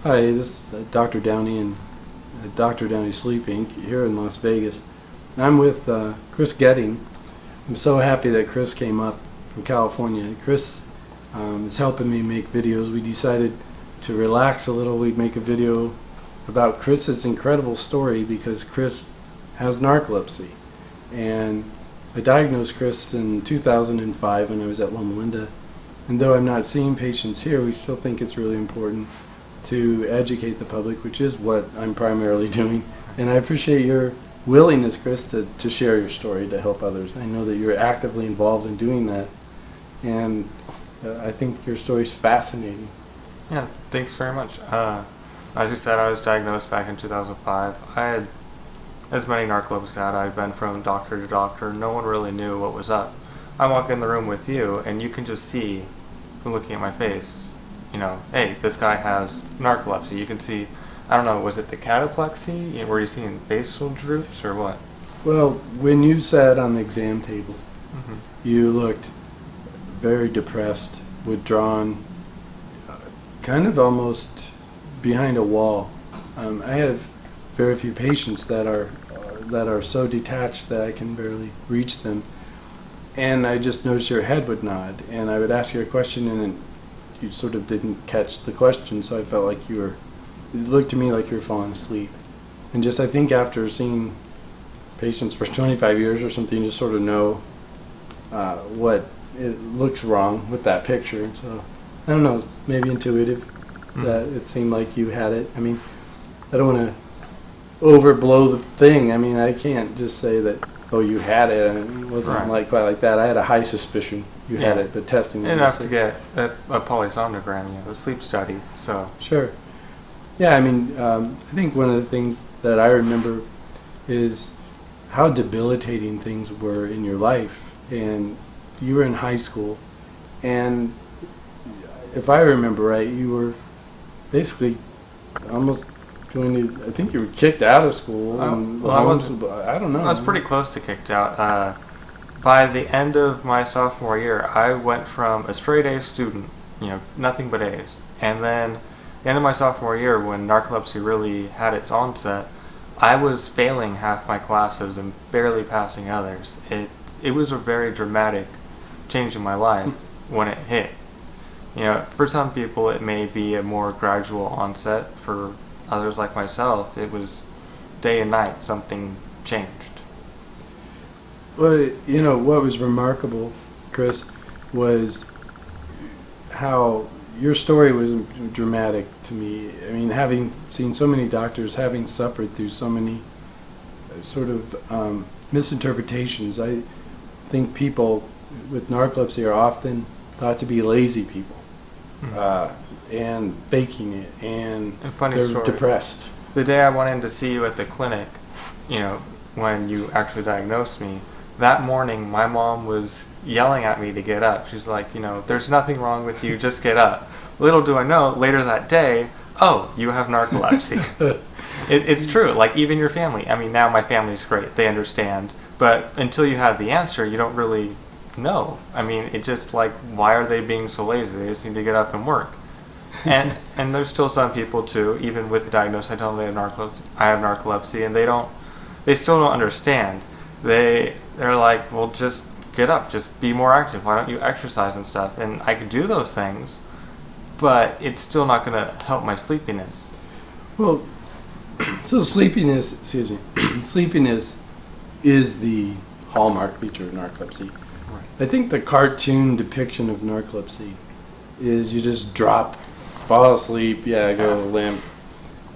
Hi, this is Dr. Downey and Dr. Downey Sleep Inc. here in Las Vegas. I'm with Chris Goetting. I'm so happy that Chris came up from California. Chris is helping me make videos. We decided to relax a little. We'd make a video about Chris's incredible story because Chris has narcolepsy. And I diagnosed Chris in 2005 when I was at Loma Linda. And though I'm not seeing patients here, we still think it's really important to educate the public, which is what I'm primarily doing. And I appreciate your willingness, Chris, to share your story to help others. I know that you're actively involved in doing that, and I think your story is fascinating. Yeah, thanks very much. As you said, I was diagnosed back in 2005. I had as many narcolepsies had. I'd been from doctor to doctor. No one really knew what was up. I walk in the room with you, and you can just see, from looking at my face, hey, this guy has narcolepsy. You can see, I don't know, was it the cataplexy? Were you seeing facial droops or what? Well, when you sat on the exam table, you looked very depressed, withdrawn, kind of almost behind a wall. I have very few patients that are so detached that I can barely reach them. And I just noticed your head would nod, and I would ask you a question, and you sort of didn't catch the question, so I felt like it looked to me like you were falling asleep. And just, I think after seeing patients for 25 years or something, you just sort of know what it looks wrong with that picture. And so, I don't know, it's maybe intuitive that it seemed like you had it. I mean, I don't want to overblow the thing. I mean, I can't just say that, oh, you had it, and it wasn't quite like that. I had a high suspicion you had it, but testing was enough to get a polysomnogram, a sleep study. So sure, yeah. I mean, I think one of the things that I remember is how debilitating things were in your life, and you were in high school, and if I remember right, you were basically almost going to, I think you were kicked out of school. I don't know. I was pretty close to kicked out. By the end of my sophomore year, I went from a straight A student, nothing but A's. And then the end of my sophomore year, when narcolepsy really had its onset, I was failing half my classes and barely passing others. It was a very dramatic change in my life when it hit. For some people, it may be a more gradual onset. For others like myself, it was day and night, something changed. Well, what was remarkable, Chris, was how your story was dramatic to me. I mean, having seen so many doctors, having suffered through so many sort of misinterpretations, I think people with narcolepsy are often thought to be lazy people. And faking it, and funny they're story. Depressed. The day I went in to see you at the clinic, when you actually diagnosed me, that morning my mom was yelling at me to get up. She's like, there's nothing wrong with you, just get up. Little do I know, later that day, oh, you have narcolepsy. It's true, like even your family. I mean, now my family's great, they understand, but until you have the answer, you don't really know. I mean, it's just like, why are they being so lazy? They just need to get up and work. And there's still some people too, even with the diagnosis, I tell them I have narcolepsy, and they still don't understand. They're like, well, just get up, just be more active. Why don't you exercise and stuff? And I could do those things, but it's still not going to help my sleepiness. Well, so sleepiness is the hallmark feature of narcolepsy. Right. I think the cartoon depiction of narcolepsy is you just drop, fall asleep, go limp.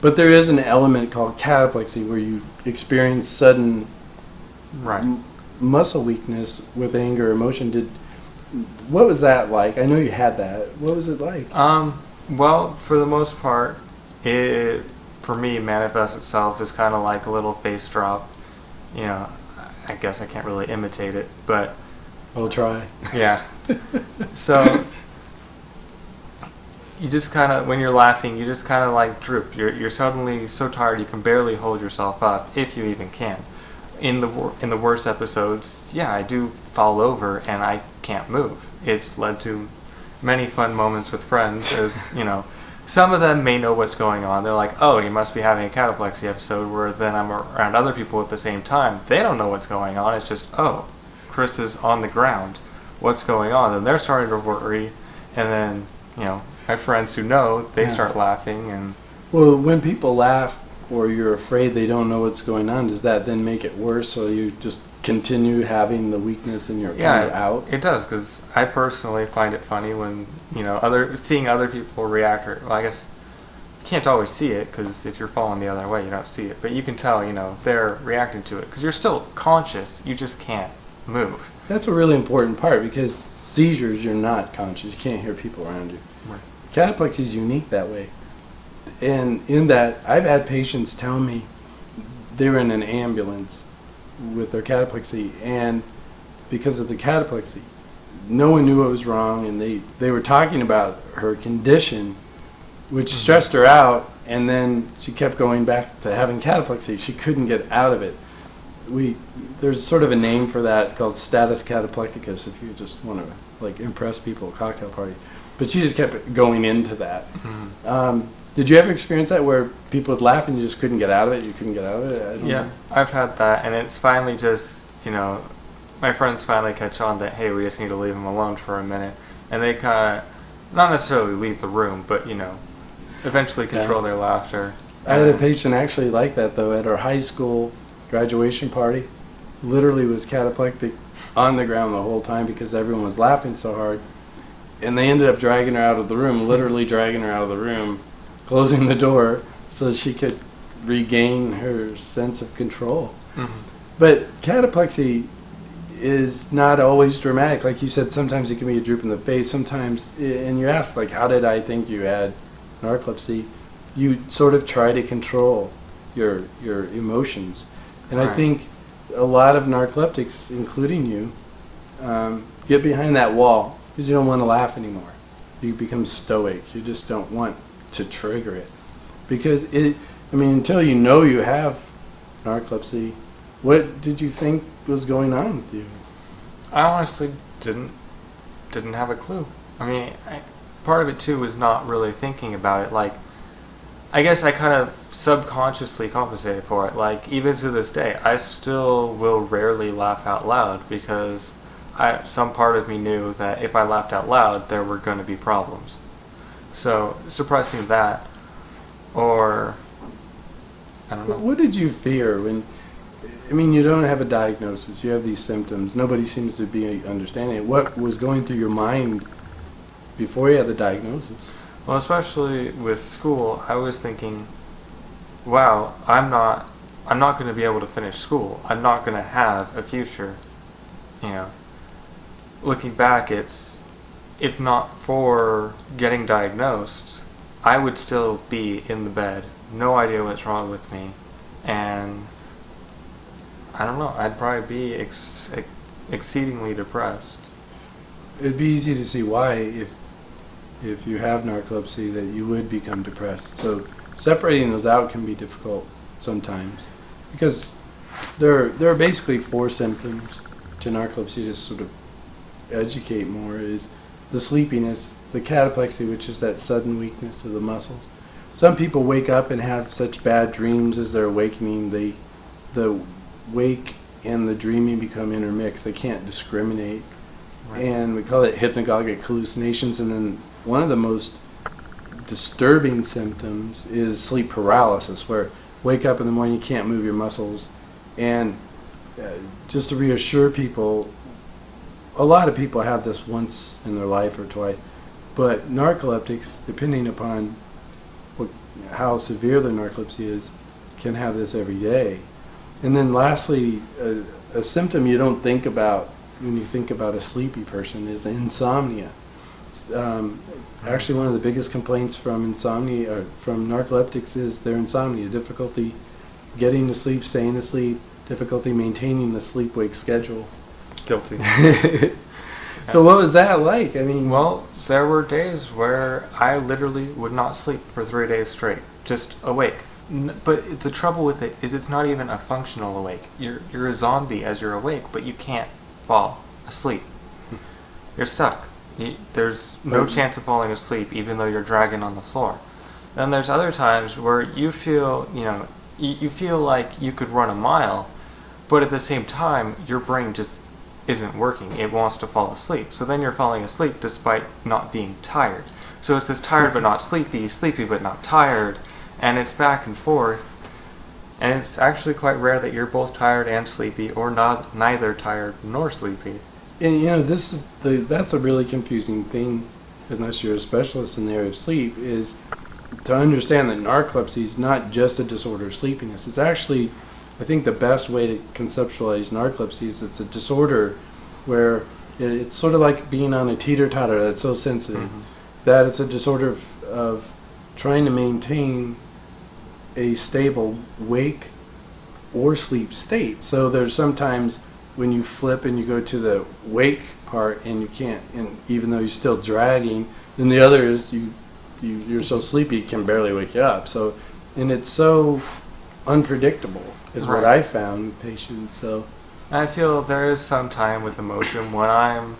But there is an element called cataplexy where you experience sudden muscle weakness with anger, emotion. What was that like? I know you had that. What was it like? Well, for the most part, it, for me, manifests itself as kind of like a little face drop. I guess I can't really imitate it, but I'll try. Yeah. So you just kind of, when you're laughing, you just kind of like droop. You're suddenly so tired you can barely hold yourself up, if you even can. In the worst episodes, I do fall over and I can't move. It's led to many fun moments with friends, as some of them may know what's going on. They're like, oh, he must be having a cataplexy episode, where then I'm around other people at the same time. They don't know what's going on. It's just, oh, Chris is on the ground. What's going on? And they're starting to worry. And then, my friends who know, they start laughing. And well, when people laugh or you're afraid they don't know what's going on, does that then make it worse? So you just continue having the weakness in your out? It does, because I personally find it funny when, seeing other people react. Or, well, I guess you can't always see it, because if you're falling the other way, you don't see it. But you can tell, they're reacting to it, because you're still conscious. You just can't move. That's a really important part, because seizures, you're not conscious. You can't hear people around you. Right. Cataplexy is unique that way. And in that, I've had patients tell me they were in an ambulance with their cataplexy, and because of the cataplexy, no one knew what was wrong, and they were talking about her condition, which stressed her out, and then she kept going back to having cataplexy. She couldn't get out of it. There's sort of a name for that called status cataplecticus, if you just want to impress people at a cocktail party. But she just kept going into that. Did you ever experience that where people would laugh and you just couldn't get out of it? You couldn't get out of it? I don't know. I've had that, and it's finally just, my friends finally catch on that, hey, we just need to leave him alone for a minute. And they kind of, not necessarily leave the room, but, eventually control their laughter. I had a patient actually like that, though, at our high school graduation party. Literally was cataplectic on the ground the whole time because everyone was laughing so hard. And they ended up dragging her out of the room, literally dragging her out of the room, closing the door so she could regain her sense of control. But cataplexy is not always dramatic. Like you said, sometimes it can be a droop in the face. Sometimes, and you ask, how did I think you had narcolepsy? You sort of try to control your emotions. And I think a lot of narcoleptics, including you, get behind that wall because you don't want to laugh anymore. You become stoic. You just don't want to trigger it. Because until you know you have narcolepsy, what did you think was going on with you? I honestly didn't have a clue. Part of it too was not really thinking about it. I guess I kind of subconsciously compensated for it. Even to this day, I still will rarely laugh out loud because some part of me knew that if I laughed out loud, there were going to be problems. So suppressing that, or I don't know. What did you fear when? You don't have a diagnosis. You have these symptoms. Nobody seems to be understanding it. What was going through your mind before you had the diagnosis? Well, especially with school, I was thinking, wow, I'm not going to be able to finish school. I'm not going to have a future. Looking back, if not for getting diagnosed, I would still be in the bed, no idea what's wrong with me, and I don't know, I'd probably be exceedingly depressed. It'd be easy to see why, if you have narcolepsy, that you would become depressed. So separating those out can be difficult sometimes, because there are basically 4 symptoms to narcolepsy. Just sort of educate more is the sleepiness, the cataplexy, which is that sudden weakness of the muscles. Some people wake up and have such bad dreams as they're awakening. The wake and the dreaming become intermixed. They can't discriminate. Right. And we call it hypnagogic hallucinations. And then one of the most disturbing symptoms is sleep paralysis, where wake up in the morning, you can't move your muscles. And just to reassure people, a lot of people have this once in their life or twice, but narcoleptics, depending upon how severe their narcolepsy is, can have this every day. And then lastly, a symptom you don't think about when you think about a sleepy person is insomnia. It's, actually, one of the biggest complaints from narcoleptics is their insomnia, difficulty getting to sleep, staying asleep, difficulty maintaining the sleep-wake schedule. Guilty. So what was that like? Well, there were days where I literally would not sleep for 3 days straight, just awake. But the trouble with it is it's not even a functional awake. You're a zombie as you're awake, but you can't fall asleep. You're stuck. There's no chance of falling asleep, even though you're dragging on the floor. Then there's other times where you feel, you feel like you could run a mile, but at the same time, your brain just isn't working. It wants to fall asleep. So then you're falling asleep despite not being tired. So it's this tired but not sleepy, sleepy but not tired, and it's back and forth. And it's actually quite rare that you're both tired and sleepy, or neither tired nor sleepy. And that's a really confusing thing, unless you're a specialist in the area of sleep, is to understand that narcolepsy is not just a disorder of sleepiness. It's actually, I think the best way to conceptualize narcolepsy is it's a disorder where it's sort of like being on a teeter-totter that's so sensitive, that it's a disorder of trying to maintain a stable wake or sleep state. So there's sometimes when you flip and you go to the wake part and you can't, and even though you're still dragging, then the other is you're so sleepy you can barely wake you up. So, and it's so unpredictable is what I found with patients. So I feel there is some time with emotion. When I'm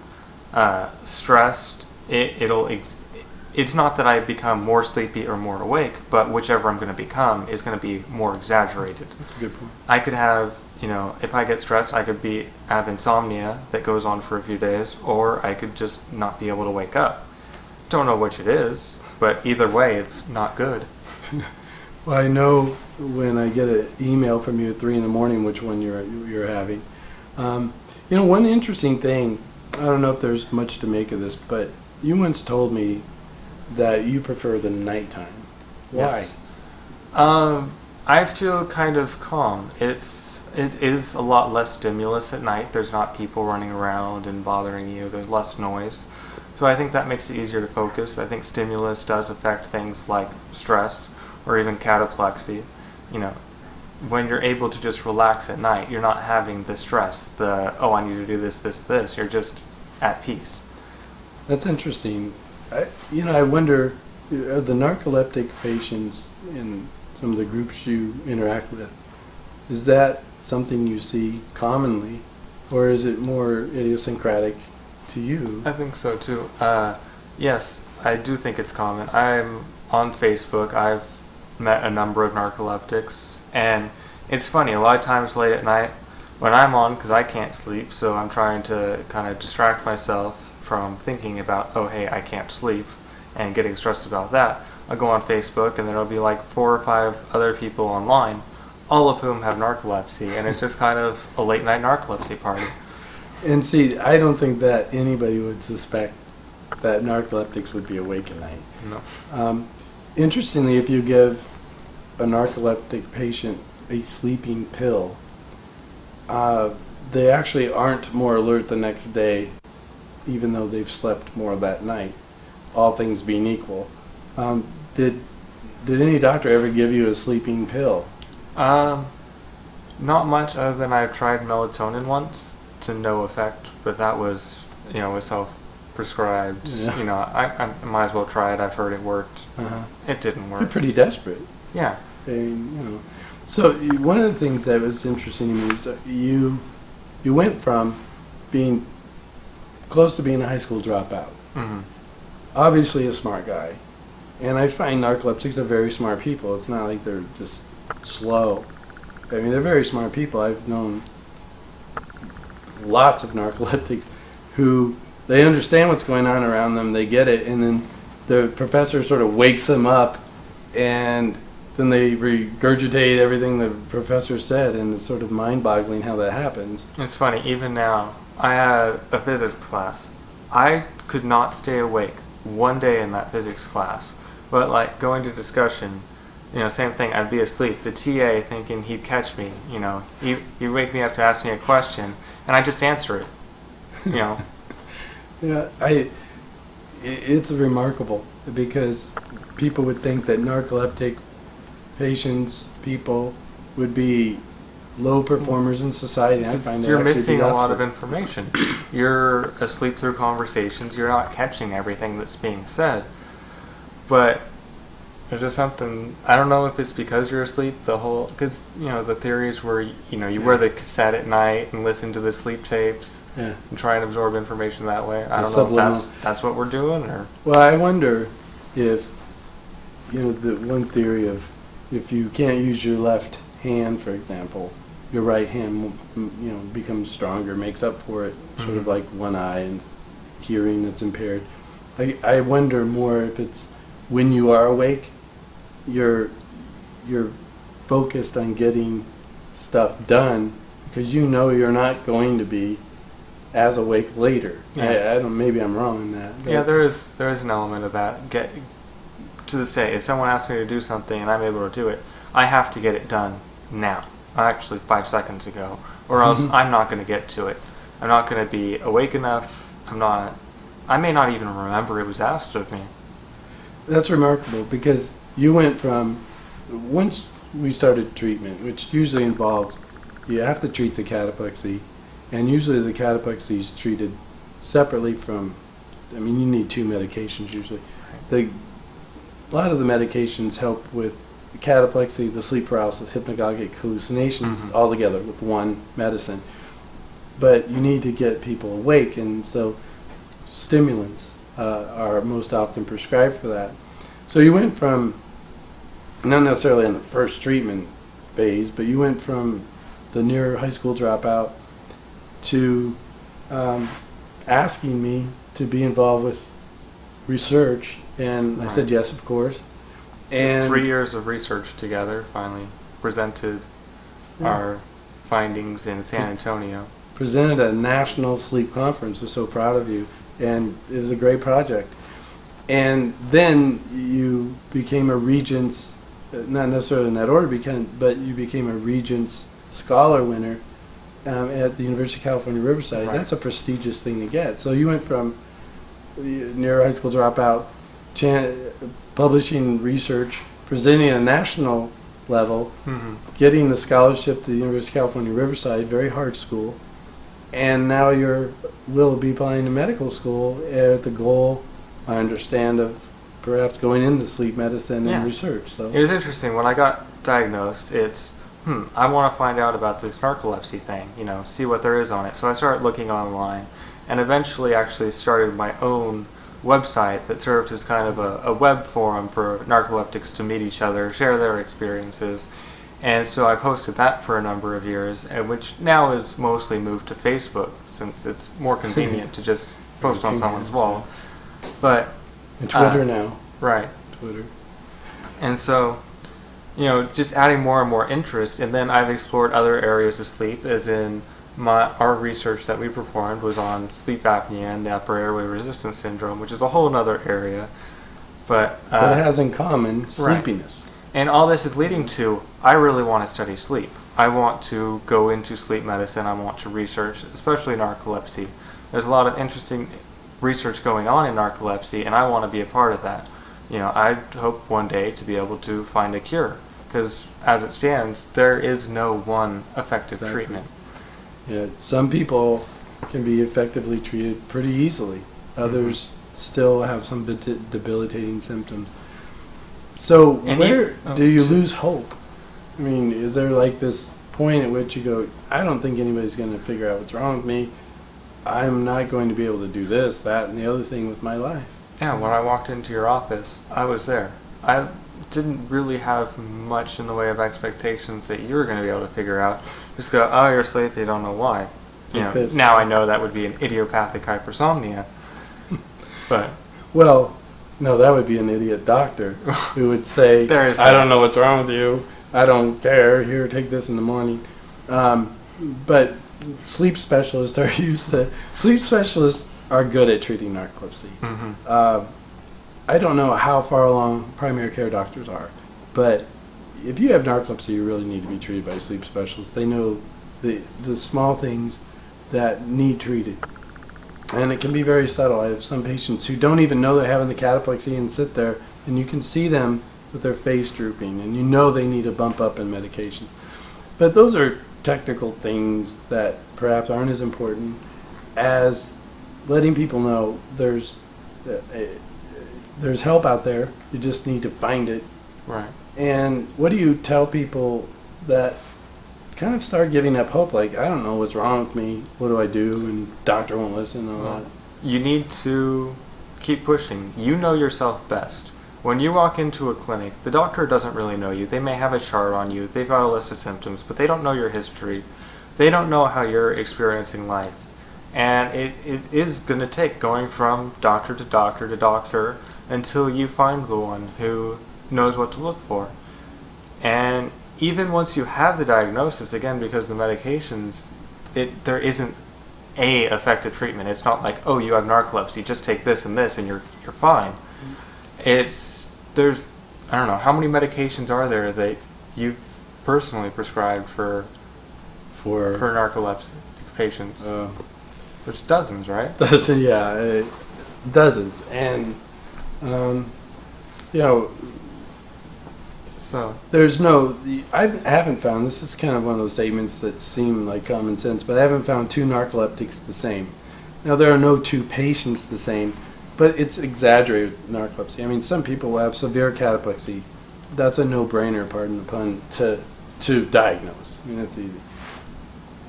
stressed, it's not that I become more sleepy or more awake, but whichever I'm going to become is going to be more exaggerated. That's a good point. I could have, if I get stressed, I could have insomnia that goes on for a few days, or I could just not be able to wake up. Don't know which it is, but either way, it's not good. Well, I know when I get an email from you at 3 a.m, which one you're having. One interesting thing, I don't know if there's much to make of this, but you once told me that you prefer the nighttime. Why? Yes. I feel kind of calm. It is a lot less stimulus at night. There's not people running around and bothering you. There's less noise. So I think that makes it easier to focus. I think stimulus does affect things like stress or even cataplexy. When you're able to just relax at night, you're not having the stress, I need to do this. You're just at peace. That's interesting. I wonder, of the narcoleptic patients in some of the groups you interact with, is that something you see commonly, or is it more idiosyncratic to you? I think so too. Yes, I do think it's common. I'm on Facebook. I've met a number of narcoleptics, and it's funny, a lot of times late at night when I'm on, because I can't sleep, so I'm trying to kind of distract myself from thinking about, oh hey, I can't sleep, and getting stressed about that. I'll go on Facebook and there'll be like 4 or 5 other people online, all of whom have narcolepsy, and it's just kind of a late night narcolepsy party. And see, I don't think that anybody would suspect that narcoleptics would be awake at night. No. Interestingly, if you give a narcoleptic patient a sleeping pill, they actually aren't more alert the next day, even though they've slept more that night, all things being equal. Did any doctor ever give you a sleeping pill? Not much, other than I've tried melatonin once to no effect, but that was, was self-prescribed. Yeah. I might as well try it. I've heard it worked. It didn't work. You're pretty desperate. Yeah. And, So one of the things that was interesting to me is that you went from being close to being a high school dropout. Mm-hmm. Obviously a smart guy. And I find narcoleptics are very smart people. It's not like they're just slow. I mean, they're very smart people. I've known lots of narcoleptics who they understand what's going on around them, they get it, and then the professor sort of wakes them up, and then they regurgitate everything the professor said, and it's sort of mind-boggling how that happens. It's funny, even now, I had a physics class. I could not stay awake one day in that physics class, but like going to discussion, same thing, I'd be asleep. The TA thinking he'd catch me, he'd wake me up to ask me a question, and I'd just answer it, Yeah, it's remarkable because people would think that narcoleptic people would be low performers in society. I find you're missing a lot of information. You're asleep through conversations. You're not catching everything that's being said. But there's just something, I don't know if it's because you're asleep, because, the theories where, you wear the cassette at night and listen to the sleep tapes and try and absorb information that way. I don't know if that's what we're doing, or... Well, I wonder if the one theory of if you can't use your left hand, for example, your right hand, becomes stronger, makes up for it, sort of like one eye and hearing that's impaired. I wonder more if it's when you are awake, you're focused on getting stuff done because you're not going to be as awake later. Yeah. I don't. Maybe I'm wrong in that. Yeah, there is an element of that. To this day, if someone asks me to do something and I'm able to do it, I have to get it done now. Actually, 5 seconds ago, or else I'm not going to get to it. I'm not going to be awake enough. I may not even remember it was asked of me. That's remarkable because you went from, once we started treatment, which usually involves, you have to treat the cataplexy, and usually the cataplexy is treated separately from, you need 2 medications usually. A lot of the medications help with cataplexy, the sleep paralysis, hypnagogic hallucinations all together with one medicine. But you need to get people awake, and so stimulants are most often prescribed for that. So you went from, not necessarily in the first treatment phase, but you went from the near high school dropout to asking me to be involved with research, and I said yes, of course. And 3 years of research together, finally presented our findings in San Antonio. Presented at a national sleep conference. Was so proud of you, and it was a great project. And then you became a Regents, not necessarily in that order, but you became a Regents Scholar winner at the University of California, Riverside. Right. That's a prestigious thing to get. So you went from near high school dropout, publishing research, presenting at a national level, getting the scholarship to the University of California, Riverside, very hard school, and now will be applying to medical school at the goal, I understand, of perhaps going into sleep medicine and research. So it was interesting when I got diagnosed. It's I want to find out about this narcolepsy thing, see what there is on it. So I started looking online, and eventually actually started my own website that served as kind of a web forum for narcoleptics to meet each other, share their experiences. And so I posted that for a number of years, which now is mostly moved to Facebook since it's more convenient to just post on someone's wall. But and Twitter now. Right. Twitter. And so, just adding more and more interest, and then I've explored other areas of sleep, as in our research that we performed was on sleep apnea and the upper airway resistance syndrome, which is a whole other area. But it has in common sleepiness. Right. And all this is leading to, I really want to study sleep. I want to go into sleep medicine. I want to research, especially narcolepsy. There's a lot of interesting research going on in narcolepsy, and I want to be a part of that. I hope one day to be able to find a cure, because as it stands, there is no one effective treatment. Yeah, some people can be effectively treated pretty easily. Others still have some debilitating symptoms. So where do you lose hope? Is there like this point at which you go, I don't think anybody's going to figure out what's wrong with me. I'm not going to be able to do this, that, and the other thing with my life. Yeah, when I walked into your office, I was there. I didn't really have much in the way of expectations that you were going to be able to figure out. Just go, oh, you're asleep, you don't know why. Now I know that would be an idiopathic hypersomnia. But well, no, that would be an idiot doctor who would say, I don't know what's wrong with you. I don't care. Here, take this in the morning. But sleep specialists are used to. Sleep specialists are good at treating narcolepsy. I don't know how far along primary care doctors are, but if you have narcolepsy, you really need to be treated by a sleep specialist. They know the small things that need treated. And it can be very subtle. I have some patients who don't even know they're having the cataplexy and sit there, and you can see them with their face drooping, and they need a bump up in medications. But those are technical things that perhaps aren't as important as letting people know there's help out there. You just need to find it. Right. And what do you tell people that kind of start giving up hope? Like, I don't know what's wrong with me. What do I do? And doctor won't listen and all that. You need to keep pushing. You know yourself best. When you walk into a clinic, the doctor doesn't really know you. They may have a chart on you. They've got a list of symptoms, but they don't know your history. They don't know how you're experiencing life. And it is going to take going from doctor to doctor to doctor until you find the one who knows what to look for. And even once you have the diagnosis, again, because the medications, there isn't a effective treatment. It's not like, oh, you have narcolepsy, just take this and this and you're fine. There's I don't know, how many medications are there that you've personally prescribed for narcolepsy patients? There's dozens, right? Dozens. And so there's I haven't found, this is kind of one of those statements that seem like common sense, but I haven't found two narcoleptics the same. Now, there are no two patients the same, but it's exaggerated with narcolepsy. I mean, some people will have severe cataplexy. That's a no-brainer, pardon the pun, to diagnose. I mean, that's easy.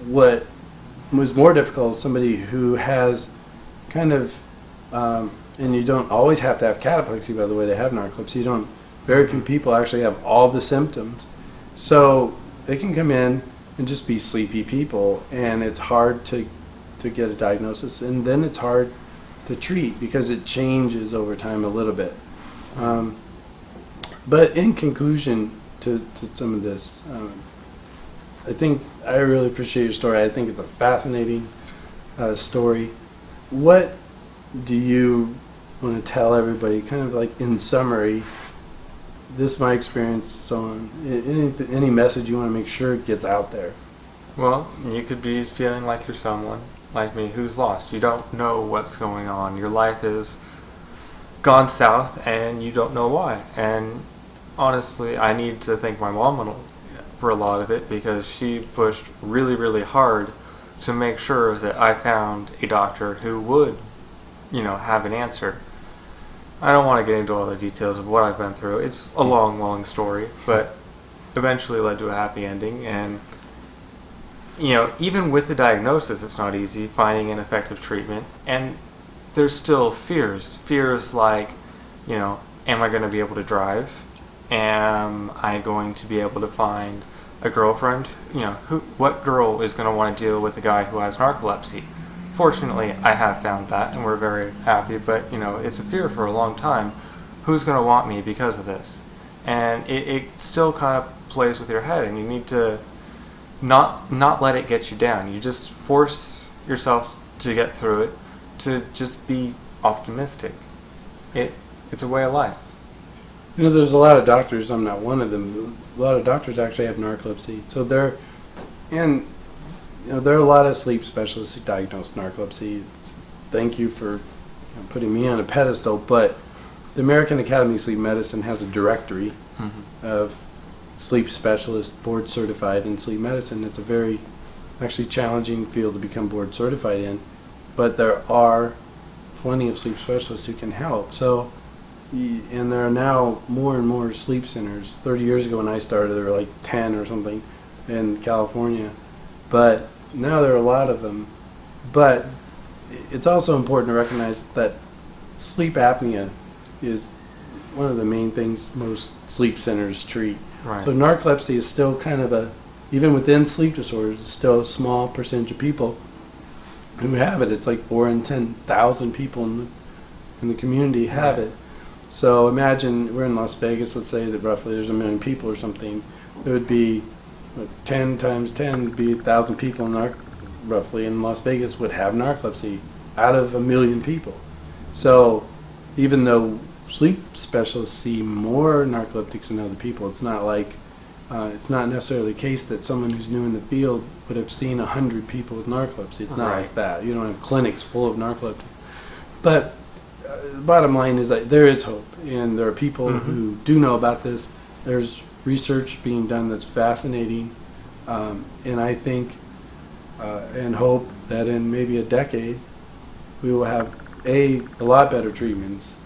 What was more difficult is somebody who has kind of, and you don't always have to have cataplexy, by the way, they have narcolepsy. Very few people actually have all the symptoms. So they can come in and just be sleepy people, and it's hard to get a diagnosis, and then it's hard to treat because it changes over time a little bit. But in conclusion to some of this, I think I really appreciate your story. I think it's a fascinating story. What do you want to tell everybody, kind of like in summary? This is my experience, so on. Any message you want to make sure it gets out there? Well, you could be feeling like you're someone like me who's lost. You don't know what's going on. Your life has gone south and you don't know why. And honestly, I need to thank my mom for a lot of it, because she pushed really, really hard to make sure that I found a doctor who would, have an answer. I don't want to get into all the details of what I've been through. It's a long, long story, but eventually led to a happy ending. And, even with the diagnosis, it's not easy finding an effective treatment. And there's still fears. Fears like, am I going to be able to drive? Am I going to be able to find a girlfriend? What girl is going to want to deal with a guy who has narcolepsy? Fortunately, I have found that, and we're very happy, but, it's a fear for a long time. Who's going to want me because of this? And it still kind of plays with your head, and you need to not let it get you down. You just force yourself to get through it, to just be optimistic. It's a way of life. There's a lot of doctors, I'm not one of them, a lot of doctors actually have narcolepsy. So there are a lot of sleep specialists who diagnose narcolepsy. Thank you for putting me on a pedestal, but the American Academy of Sleep Medicine has a directory of sleep specialists board certified in sleep medicine. It's a very actually challenging field to become board certified in, but there are plenty of sleep specialists who can help. So, and there are now more and more sleep centers. 30 years ago when I started, there were like 10 or something in California, but now there are a lot of them. But it's also important to recognize that sleep apnea is one of the main things most sleep centers treat. Right. So narcolepsy is still kind of even within sleep disorders, it's still a small percentage of people who have it. It's like 4 in 10,000 people in the community have it. So imagine we're in Las Vegas, let's say that roughly there's 1 million people or something. There would be 10 times 10 would be 1,000 people roughly in Las Vegas would have narcolepsy out of 1 million people. So even though sleep specialists see more narcoleptics than other people, it's not like it's not necessarily the case that someone who's new in the field would have seen 100 people with narcolepsy. It's not like that. You don't have clinics full of narcoleptics. But the bottom line is that there is hope, and there are people who do know about this. There's research being done that's fascinating, and I think and hope that in maybe a decade we will have a lot better treatments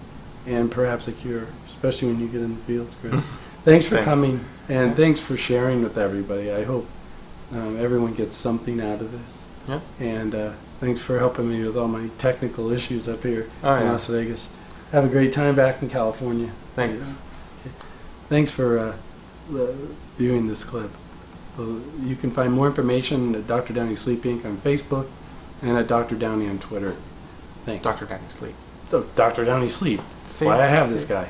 and perhaps a cure, especially when you get in the field, Chris. Thanks for coming, and thanks for sharing with everybody. I hope everyone gets something out of this. Yeah. And thanks for helping me with all my technical issues up here in Las Vegas. Have a great time back in California. Thanks. Okay. Thanks for viewing this clip. You can find more information at Dr. Downey Sleep Inc. on Facebook and at Dr. Downey on Twitter. Thanks. Dr. Downey Sleep. Dr. Downey Sleep. That's See? why I have this See? guy.